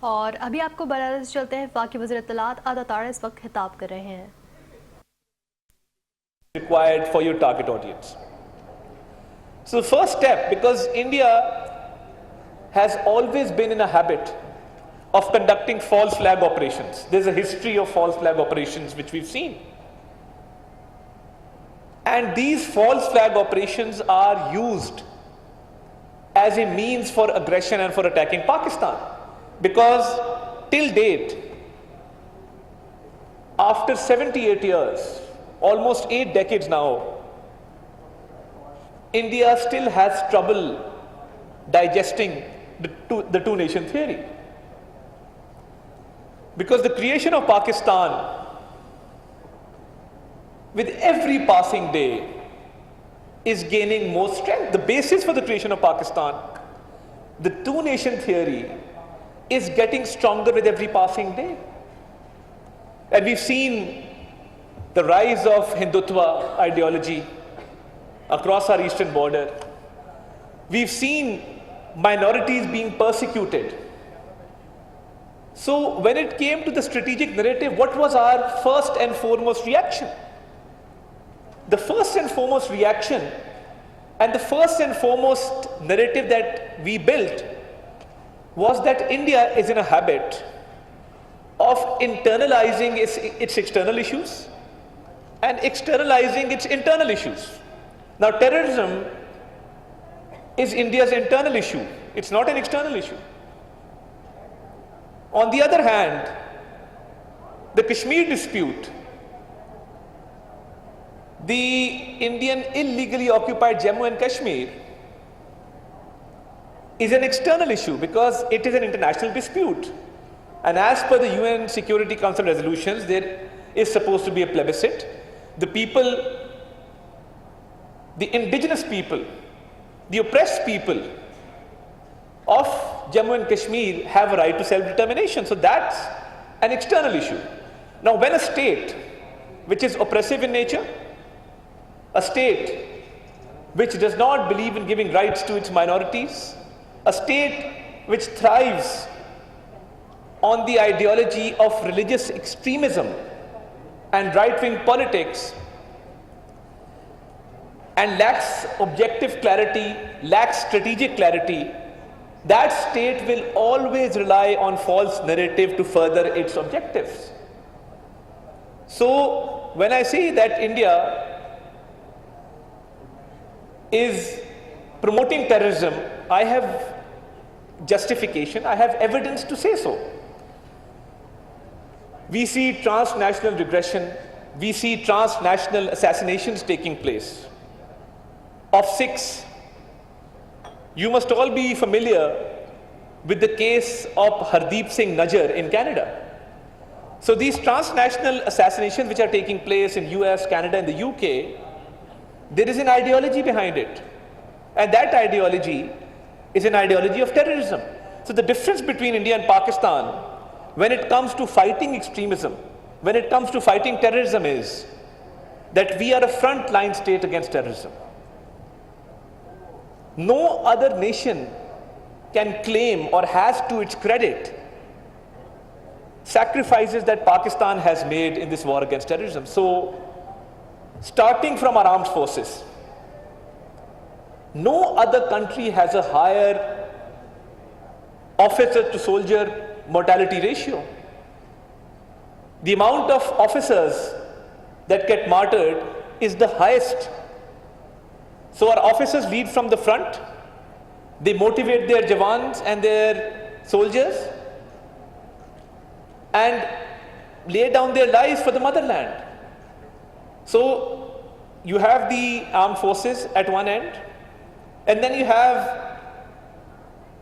और अभी आपको बताते चलते हैं वाक़ई वज़ीर इत्तलात आदा इस वक्त खिताब कर रहे हैं। Required for your target audience. So the first step, because India has always been in a habit of conducting false flag operations. There's a history of false flag operations which we've seen. And these false flag operations are used as a means for aggression and for attacking Pakistan. Because till date, after 78 years, almost 8 decades now, India still has trouble digesting the two-nation theory. Because the creation of Pakistan, with every passing day, is gaining more strength. The basis for the creation of Pakistan, the two-nation theory, is getting stronger with every passing day. And we've seen the rise of Hindutva ideology across our eastern border. We've seen minorities being persecuted. So when it came to the strategic narrative, what was our first and foremost reaction? The first and foremost reaction and the first and foremost narrative that we built was that India is in a habit of internalizing its external issues and externalizing its internal issues. Now, terrorism is India's internal issue. It's not an external issue. On the other hand, the Kashmir dispute, the Indian illegally occupied Jammu and Kashmir, is an external issue because it is an international dispute. And as per the UN Security Council resolutions, there is supposed to be a plebiscite. The people, the indigenous people, the oppressed people of Jammu and Kashmir have a right to self-determination. So that's an external issue. Now, when a state which is oppressive in nature, a state which does not believe in giving rights to its minorities, a state which thrives on the ideology of religious extremism and right-wing politics and lacks objective clarity, lacks strategic clarity, that state will always rely on false narrative to further its objectives. So when I say that India is promoting terrorism, I have justification, I have evidence to say so. We see transnational regression, we see transnational assassinations taking place of 6. You must all be familiar with the case of Hardeep Singh Najjar in Canada. So these transnational assassinations which are taking place in US, Canada and the UK, there is an ideology behind it. And that ideology is an ideology of terrorism. So the difference between India and Pakistan when it comes to fighting extremism, when it comes to fighting terrorism is that we are a front-line state against terrorism. No other nation can claim or has to its credit sacrifices that Pakistan has made in this war against terrorism. So, starting from our armed forces, no other country has a higher officer to soldier mortality ratio. The amount of officers that get martyred is the highest. So our officers lead from the front, they motivate their jawans and their soldiers and lay down their lives for the motherland. So you have the armed forces at one end, and then you have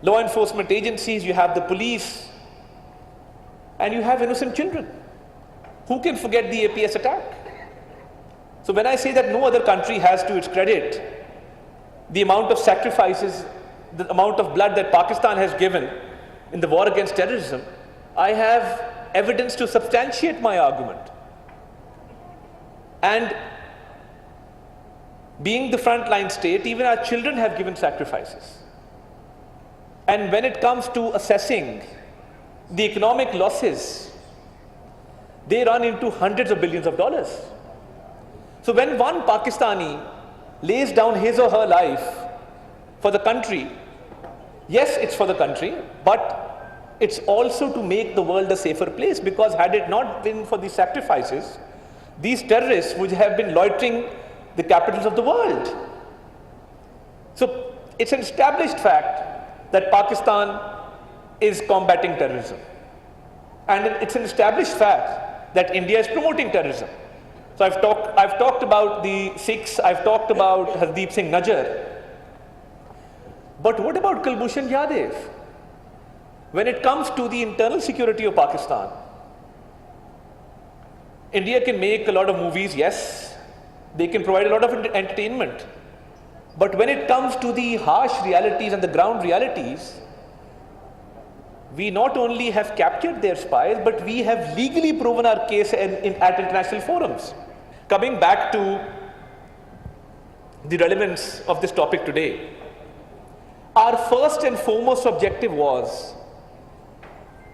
law enforcement agencies, you have the police, and you have innocent children. Who can forget the APS attack? So when I say that no other country has to its credit the amount of sacrifices, the amount of blood that Pakistan has given in the war against terrorism, I have evidence to substantiate my argument. And being the frontline state, even our children have given sacrifices. And when it comes to assessing the economic losses, they run into hundreds of billions of dollars. So when one Pakistani lays down his or her life for the country, yes, it's for the country, but it's also to make the world a safer place, because had it not been for these sacrifices, these terrorists would have been loitering the capitals of the world. So it's an established fact that Pakistan is combating terrorism. And it's an established fact that India is promoting terrorism. So I've talked about the Sikhs, I've talked about Hardeep Singh Najjar. But what about Kulbhushan Yadav? When it comes to the internal security of Pakistan, India can make a lot of movies, yes. They can provide a lot of entertainment. But when it comes to the harsh realities and the ground realities, we not only have captured their spies, but we have legally proven our case at international forums. Coming back to the relevance of this topic today, our first and foremost objective was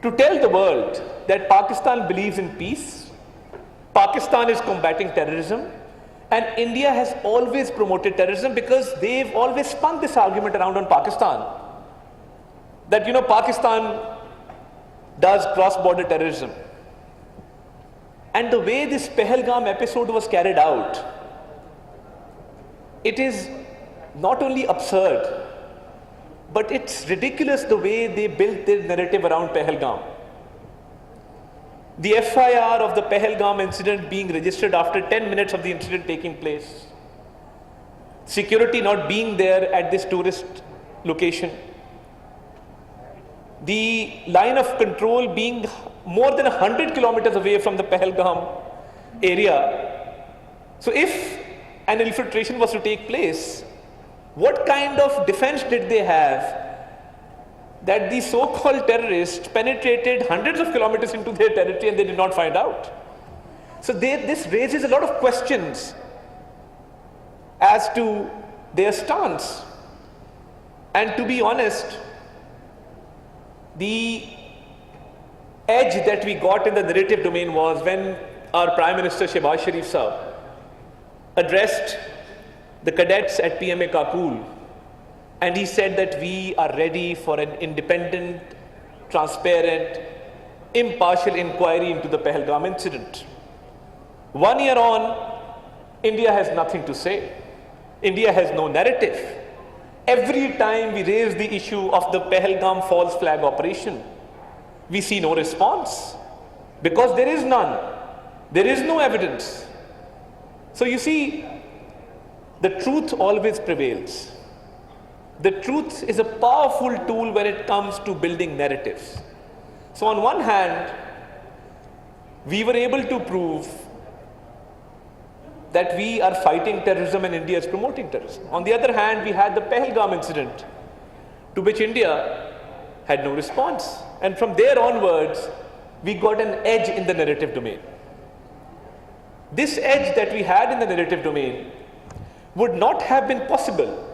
to tell the world that Pakistan believes in peace, Pakistan is combating terrorism, and India has always promoted terrorism, because they've always spun this argument around on Pakistan. That, Pakistan does cross-border terrorism. And the way this Pahalgam episode was carried out, it is not only absurd, but it's ridiculous the way they built their narrative around Pahalgam. The FIR of the Pahalgam incident being registered after 10 minutes of the incident taking place. Security not being there at this tourist location. The line of control being more than 100 kilometers away from the Pahalgam area. So if an infiltration was to take place, what kind of defense did they have that the so-called terrorists penetrated hundreds of kilometers into their territory and they did not find out? So this raises a lot of questions as to their stance. And to be honest, the edge that we got in the narrative domain was when our Prime Minister Shehbaz Sharif Sahab addressed the cadets at PMA Kakul, and he said that we are ready for an independent, transparent, impartial inquiry into the Pahalgam incident. 1 year on, India has nothing to say. India has no narrative. Every time we raise the issue of the Pahalgam false flag operation, we see no response, because there is none. There is no evidence. So you see, the truth always prevails. The truth is a powerful tool when it comes to building narratives. So on one hand, we were able to prove that we are fighting terrorism and India is promoting terrorism. On the other hand, we had the Pahalgam incident, to which India had no response. And from there onwards, we got an edge in the narrative domain. This edge that we had in the narrative domain would not have been possible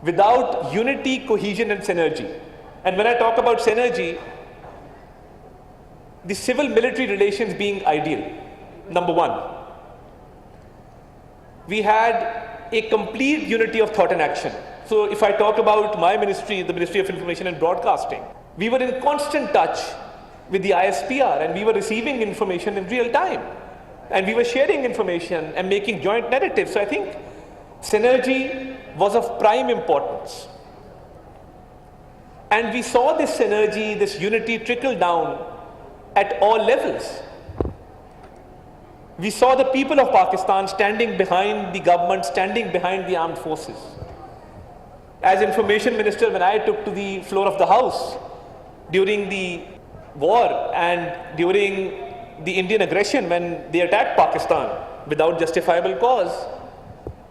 without unity, cohesion, and synergy. And when I talk about synergy, the civil-military relations being ideal. Number one, we had a complete unity of thought and action. So if I talk about my ministry, the Ministry of Information and Broadcasting, we were in constant touch with the ISPR, and we were receiving information in real time. And we were sharing information and making joint narratives. So I think synergy was of prime importance. And we saw this synergy, this unity trickle down at all levels. We saw the people of Pakistan standing behind the government, standing behind the armed forces. As Information Minister, when I took to the floor of the House during the war and during the Indian aggression when they attacked Pakistan without justifiable cause,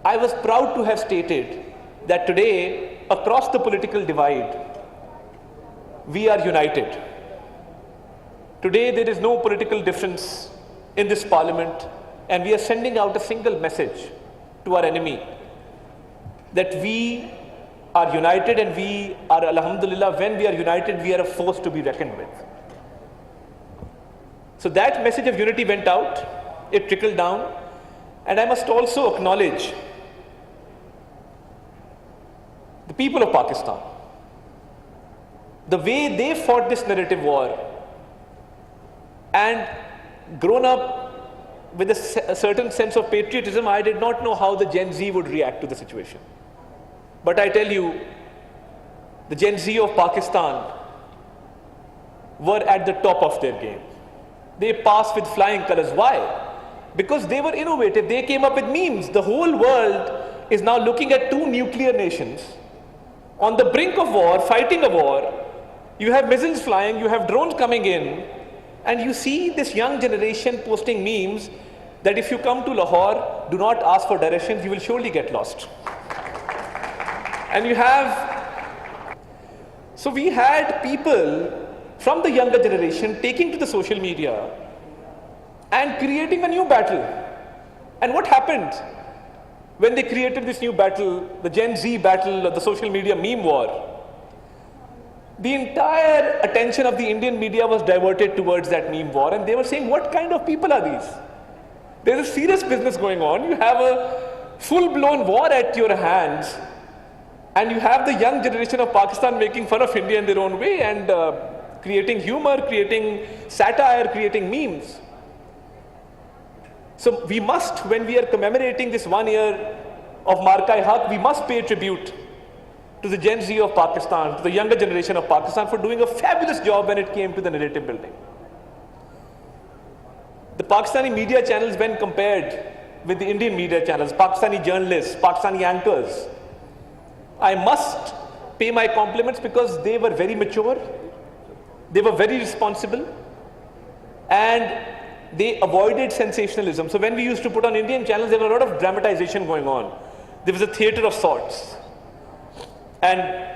I was proud to have stated that today, across the political divide, we are united. Today, there is no political difference in this parliament, and we are sending out a single message to our enemy that we are united, and we are, alhamdulillah, when we are united, we are a force to be reckoned with. So that message of unity went out, it trickled down, and I must also acknowledge the people of Pakistan. The way they fought this narrative war and grown up with a certain sense of patriotism, I did not know how the Gen Z would react to the situation. But I tell you, the Gen Z of Pakistan were at the top of their game. They passed with flying colors. Why? Because they were innovative. They came up with memes. The whole world is now looking at two nuclear nations on the brink of war, fighting a war. You have missiles flying, you have drones coming in, and you see this young generation posting memes that if you come to Lahore, do not ask for directions, you will surely get lost. And you have, so we had people from the younger generation taking to the social media and creating a new battle. And what happened when they created this new battle, the Gen Z battle or the social media meme war? The entire attention of the Indian media was diverted towards that meme war, and they were saying, what kind of people are these? There's a serious business going on. You have a full-blown war at your hands, and you have the young generation of Pakistan making fun of India in their own way and creating humor, creating satire, creating memes. So we must, when we are commemorating this 1 year of Marka-e-Haq, we must pay tribute to the Gen Z of Pakistan, to the younger generation of Pakistan for doing a fabulous job when it came to the narrative building. The Pakistani media channels, when compared with the Indian media channels, Pakistani journalists, Pakistani anchors, I must pay my compliments because they were very mature, they were very responsible, and they avoided sensationalism. So when we used to put on Indian channels, there was a lot of dramatization going on. There was a theater of sorts. And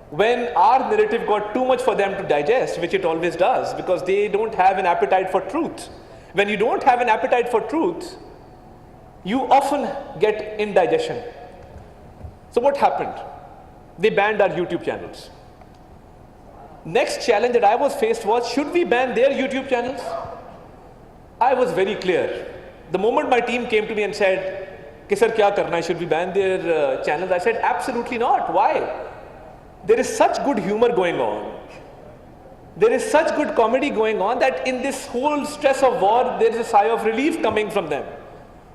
when our narrative got too much for them to digest, which it always does, because they don't have an appetite for truth. When you don't have an appetite for truth, you often get indigestion. So what happened? They banned our YouTube channels. Next challenge that I was faced was, should we ban their YouTube channels? I was very clear. The moment my team came to me and said, "Ki sir, kya karna hai? Should we ban their channels?" I said, absolutely not. Why? There is such good humor going on. There is such good comedy going on that in this whole stress of war, there is a sigh of relief coming from them.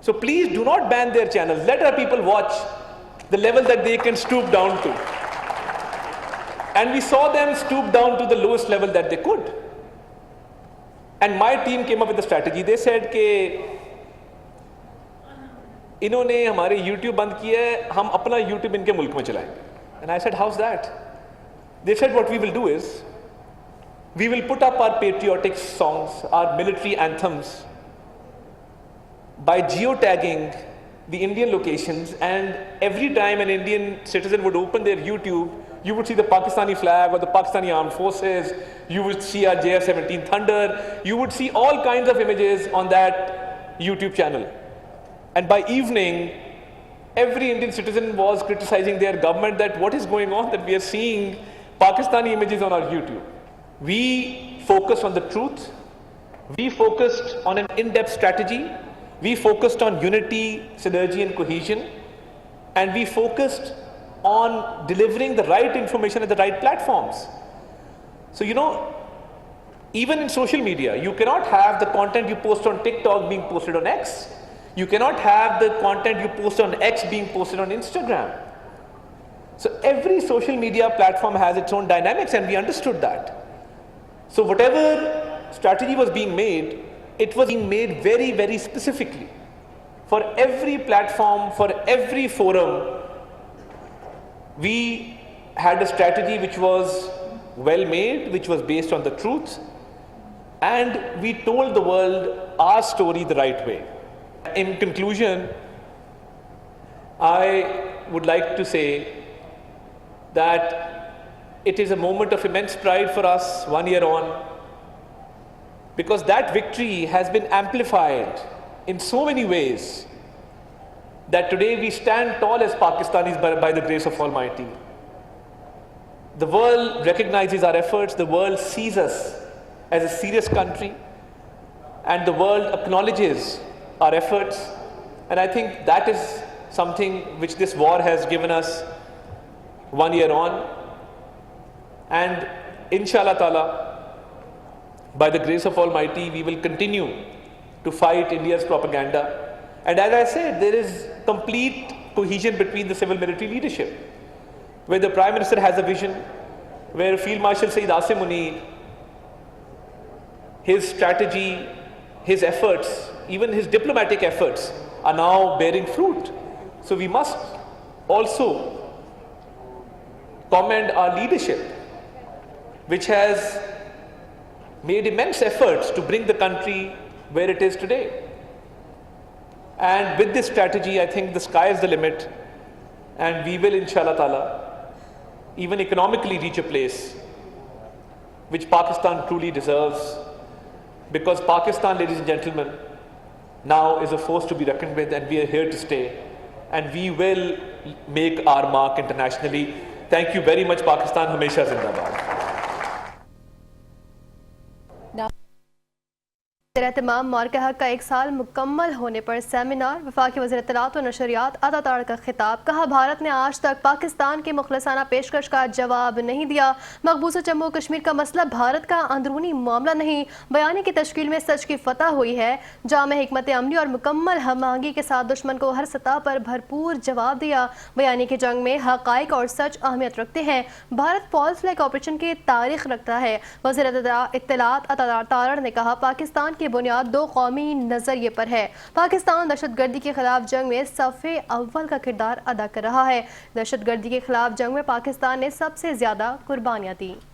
So please do not ban their channels. Let our people watch the level that they can stoop down to. And we saw them stoop down to the lowest level that they could. And my team came up with a strategy. They said कि इन्होंने हमारे YouTube बंद किया है, हम अपना YouTube इनके मुल्क में चलाएंगे. And I said, how's that? They said, what we will do is, we will put up our patriotic songs, our military anthems, by geotagging the Indian locations, and every time an Indian citizen would open their YouTube, you would see the Pakistani flag or the Pakistani armed forces, you would see our JF-17 Thunder, you would see all kinds of images on that YouTube channel. And by evening, every Indian citizen was criticizing their government that what is going on, that we are seeing Pakistani images on our YouTube. We focused on the truth, we focused on an in-depth strategy, we focused on unity, synergy and cohesion, and we focused on delivering the right information at the right platforms. So you know, even in social media, you cannot have the content you post on TikTok being posted on X. You cannot have the content you post on X being posted on Instagram. So every social media platform has its own dynamics, and we understood that. So whatever strategy was being made, it was being made very, very specifically. For every platform, for every forum, we had a strategy which was well made, which was based on the truth, and we told the world our story the right way. In conclusion, I would like to say that it is a moment of immense pride for us 1 year on, because that victory has been amplified in so many ways that today we stand tall as Pakistanis by the grace of Almighty. The world recognizes our efforts, the world sees us as a serious country, and the world acknowledges our efforts. And I think that is something which this war has given us 1 year on. And inshallah ta'ala, by the grace of Almighty, we will continue to fight India's propaganda. And as I said, there is complete cohesion between the civil military leadership, where the Prime Minister has a vision, where Field Marshal Saeed Asim Munir, his strategy, his efforts, even his diplomatic efforts are now bearing fruit. So we must also commend our leadership, which has made immense efforts to bring the country where it is today. And with this strategy, I think the sky is the limit, and we will, inshallah ta'ala, even economically reach a place which Pakistan truly deserves, because Pakistan, ladies and gentlemen, now is a force to be reckoned with, and we are here to stay, and we will make our mark internationally. Thank you very much, Pakistan. Hamesha Zindabad. एहतमाम मार्के हक का 1 साल मुकम्मल होने पर seminar, वफाकी वज़ीर इत्तलात और नशरियात अता ताड़ का खिताब। कहा, भारत ने आज तक पाकिस्तान की मुखलसाना पेशकश का जवाब नहीं दिया। मकबूजा जम्मू कश्मीर का मसला भारत का अंदरूनी मामला नहीं, बयानी की तश्कील में सच की फतह हुई है। जामे हिकमत अमली और मुकम्मल हम आहंगी के साथ दुश्मन को हर सतह पर भरपूर जवाब दिया। बयानी की जंग में हक़ाइक़ और सच अहमियत रखते हैं। भारत फॉल्स फ्लैग ऑपरेशन की तारीख रखता है। वज़ीर इत्तलात अता ताड़ ने कहा, पाकिस्तान की बुनियाद 2 कौमी नजरिए पर है। पाकिस्तान दहशतगर्दी के खिलाफ जंग में सफ़े अव्वल का किरदार अदा कर रहा है। दहशतगर्दी के खिलाफ जंग में पाकिस्तान ने सबसे ज्यादा कुर्बानियां दी।